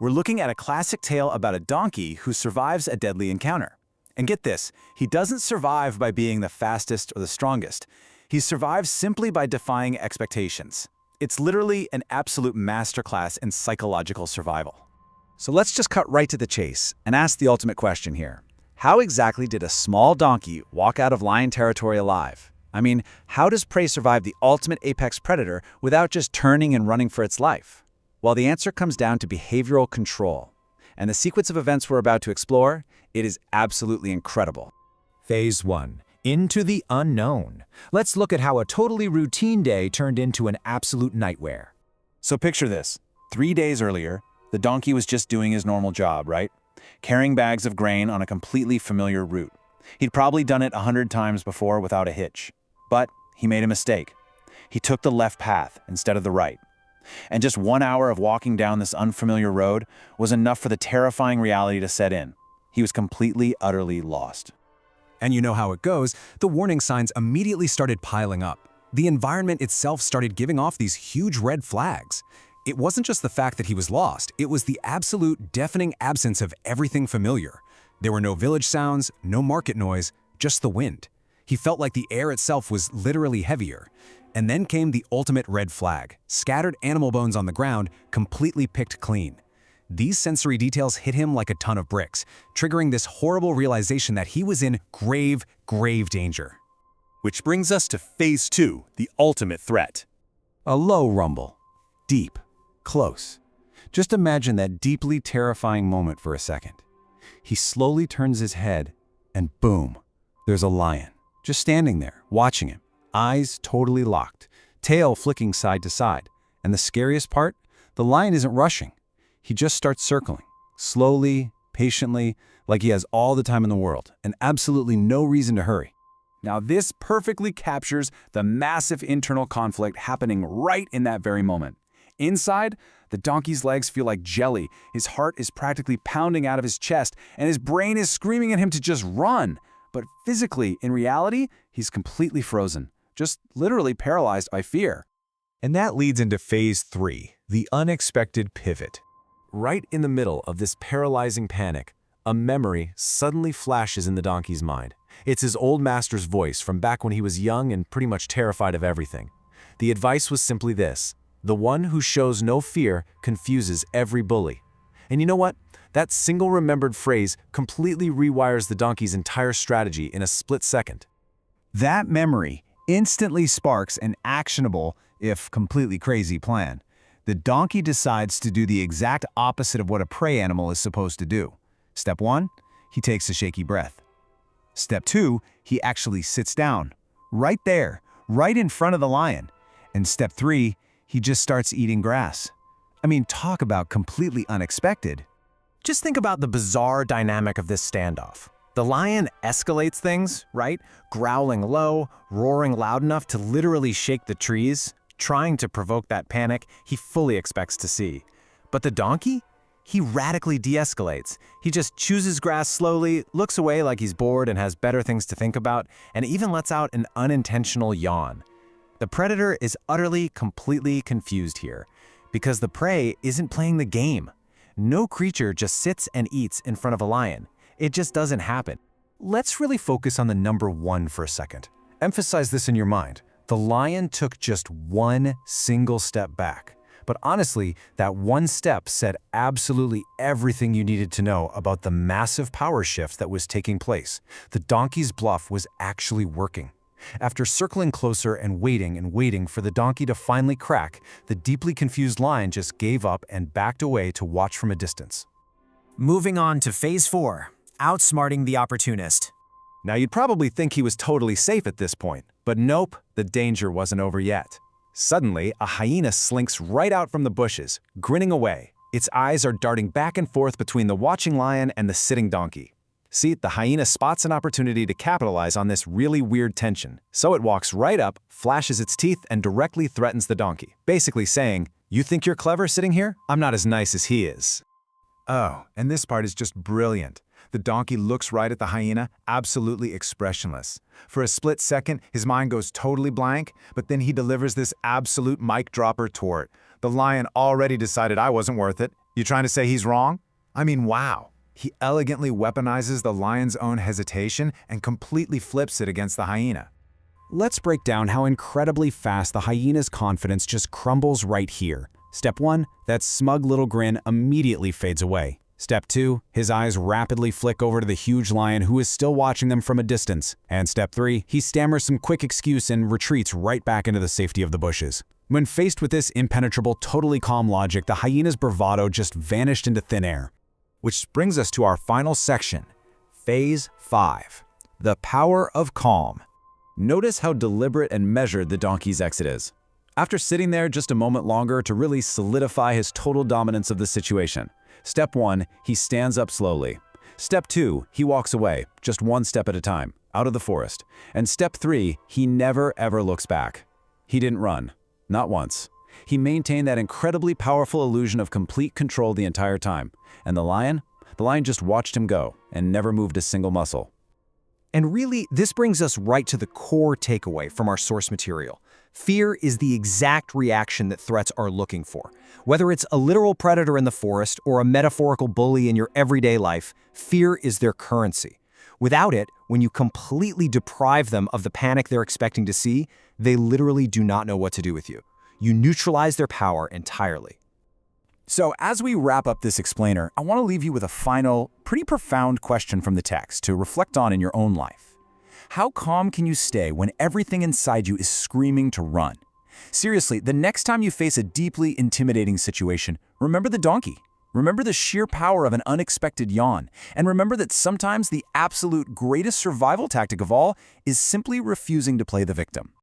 We're looking at a classic tale about a donkey who survives a deadly encounter. And get this, he doesn't survive by being the fastest or the strongest. He survives simply by defying expectations. It's literally an absolute masterclass in psychological survival. So let's just cut right to the chase and ask the ultimate question here. How exactly did a small donkey walk out of lion territory alive? I mean, how does prey survive the ultimate apex predator without just turning and running for its life? Well, the answer comes down to behavioral control. And the sequence of events we're about to explore, it is absolutely incredible. Phase 1. Into the unknown. Let's look at how a totally routine day turned into an absolute nightmare. So picture this. 3 days earlier, the donkey was just doing his normal job, right? Carrying bags of grain on a completely familiar route. He'd probably done it 100 times before without a hitch. But he made a mistake. He took the left path instead of the right. And just 1 hour of walking down this unfamiliar road was enough for the terrifying reality to set in. He was completely, utterly lost. And you know how it goes, the warning signs immediately started piling up. The environment itself started giving off these huge red flags. It wasn't just the fact that he was lost, it was the absolute deafening absence of everything familiar. There were no village sounds, no market noise, just the wind. He felt like the air itself was literally heavier. And then came the ultimate red flag, scattered animal bones on the ground, completely picked clean. These sensory details hit him like a ton of bricks, triggering this horrible realization that he was in grave, grave danger. Which brings us to Phase 2, the ultimate threat. A low rumble. Deep. Close. Just imagine that deeply terrifying moment for a second. He slowly turns his head, and boom, there's a lion, just standing there, watching him, eyes totally locked, tail flicking side to side. And the scariest part? The lion isn't rushing. He just starts circling, slowly, patiently, like he has all the time in the world, and absolutely no reason to hurry. Now this perfectly captures the massive internal conflict happening right in that very moment. Inside, the donkey's legs feel like jelly, his heart is practically pounding out of his chest, and his brain is screaming at him to just run. But physically, in reality, he's completely frozen, just literally paralyzed by fear. And that leads into Phase 3, the unexpected pivot. Right in the middle of this paralyzing panic, a memory suddenly flashes in the donkey's mind. It's his old master's voice from back when he was young and pretty much terrified of everything. The advice was simply this: the one who shows no fear confuses every bully. And you know what? That single remembered phrase completely rewires the donkey's entire strategy in a split second. That memory instantly sparks an actionable, if completely crazy, plan. The donkey decides to do the exact opposite of what a prey animal is supposed to do. Step 1, he takes a shaky breath. Step 2, he actually sits down, right there, right in front of the lion. And step 3, he just starts eating grass. I mean, talk about completely unexpected. Just think about the bizarre dynamic of this standoff. The lion escalates things, right? Growling low, roaring loud enough to literally shake the trees, trying to provoke that panic he fully expects to see. But the donkey? He radically de-escalates. He just chooses grass slowly, looks away like he's bored and has better things to think about, and even lets out an unintentional yawn. The predator is utterly, completely confused here, because the prey isn't playing the game. No creature just sits and eats in front of a lion. It just doesn't happen. Let's really focus on the number 1 for a second. Emphasize this in your mind. The lion took just one single step back. But honestly, that one step said absolutely everything you needed to know about the massive power shift that was taking place. The donkey's bluff was actually working. After circling closer and waiting for the donkey to finally crack, the deeply confused lion just gave up and backed away to watch from a distance. Moving on to Phase 4, outsmarting the opportunist. Now you'd probably think he was totally safe at this point, but nope, the danger wasn't over yet. Suddenly, a hyena slinks right out from the bushes, grinning away. Its eyes are darting back and forth between the watching lion and the sitting donkey. See, the hyena spots an opportunity to capitalize on this really weird tension. So it walks right up, flashes its teeth, and directly threatens the donkey, basically saying, "You think you're clever sitting here? I'm not as nice as he is." Oh, and this part is just brilliant. The donkey looks right at the hyena, absolutely expressionless. For a split second, his mind goes totally blank, but then he delivers this absolute mic-dropper tort. The lion already decided I wasn't worth it. You trying to say he's wrong? I mean, wow. He elegantly weaponizes the lion's own hesitation and completely flips it against the hyena. Let's break down how incredibly fast the hyena's confidence just crumbles right here. Step 1, that smug little grin immediately fades away. Step 2, his eyes rapidly flick over to the huge lion who is still watching them from a distance. And Step 3, he stammers some quick excuse and retreats right back into the safety of the bushes. When faced with this impenetrable, totally calm logic, the hyena's bravado just vanished into thin air. Which brings us to our final section, Phase 5, the power of calm. Notice how deliberate and measured the donkey's exit is. After sitting there just a moment longer to really solidify his total dominance of the situation. Step 1, he stands up slowly. Step 2, he walks away, just one step at a time, out of the forest. And Step 3, he never ever looks back. He didn't run, not once. He maintained that incredibly powerful illusion of complete control the entire time. And the lion just watched him go and never moved a single muscle. And really, this brings us right to the core takeaway from our source material. Fear is the exact reaction that threats are looking for. Whether it's a literal predator in the forest or a metaphorical bully in your everyday life, fear is their currency. Without it, when you completely deprive them of the panic they're expecting to see, they literally do not know what to do with you. You neutralize their power entirely. So as we wrap up this explainer, I want to leave you with a final, pretty profound question from the text to reflect on in your own life. How calm can you stay when everything inside you is screaming to run? Seriously, the next time you face a deeply intimidating situation, remember the donkey. Remember the sheer power of an unexpected yawn. And remember that sometimes the absolute greatest survival tactic of all is simply refusing to play the victim.